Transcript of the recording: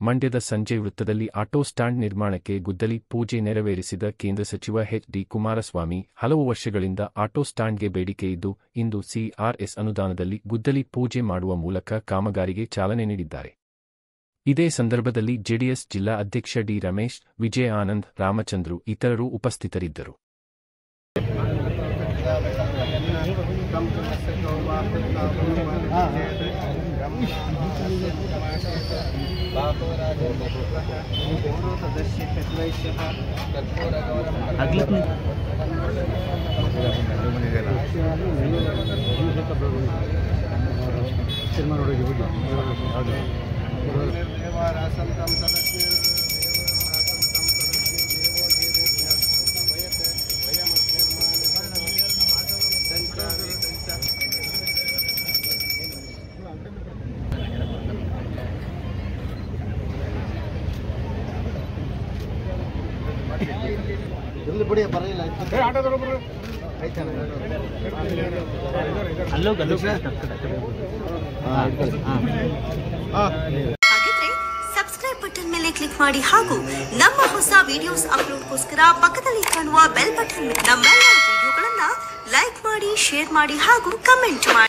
ಮಂಡ್ಯದ ಸಂಜಯ್ ವೃತ್ತದಲ್ಲಿ auto stand ನಿರ್ಮಾಣಕ್ಕೆ ಗುದ್ದಲಿ ಪೂಜೆ ನೆರವೇರಿಸಿದ ಕೇಂದ್ರ ಸಚಿವ ಎಚ್. ಡಿ. ಕುಮಾರಸ್ವಾಮಿ, ಹಲವು ವರ್ಷಗಳಿಂದ ಆಟೋ ಸ್ಟ್ಯಾಂಡ್ಗೆ ಬೇಡಿಕೆ ಇದ್ದು, ಇಂದು ಸಿಆರ್ಎಸ್ ಅನುದಾನದಲ್ಲಿ ಗುದ್ದಲಿ ಪೂಜೆ ಮಾಡುವ ಮೂಲಕ ಕಾಮಗಾರಿಗೆ ಚಾಲನೆ ನೀಡಿದ್ದಾರೆ. ಇದೇ ಸಂದರ್ಭದಲ್ಲಿ ಜೆಡಿಎಸ್ ಜಿಲ್ಲಾ ಅಧ್ಯಕ್ಷ ಡಿ. ರಮೇಶ್, ವಿಜಯ ಆನಂದ್, ರಾಮಚಂದ್ರು ಇತರರು ಉಪಸ್ಥಿತರಿದ್ದರು. ಹಾಗಿದ್ರೆ ಸಬ್ಸ್ಕ್ರೈಬ್ ಬಟನ್ ಮೇಲೆ ಕ್ಲಿಕ್ ಮಾಡಿ ಹಾಗೂ ನಮ್ಮ ಹೊಸ ವಿಡಿಯೋಸ್ ಅಪ್ಲೋಡ್ಗೋಸ್ಕರ ಪಕ್ಕದಲ್ಲಿ ಕಾಣುವ ಬೆಲ್ ಬಟನ್ ನಮ್ಮೆಲ್ಲ ವಿಡಿಯೋಗಳನ್ನ ಲೈಕ್ ಮಾಡಿ, ಶೇರ್ ಮಾಡಿ ಹಾಗೂ ಕಮೆಂಟ್ ಮಾಡಿ.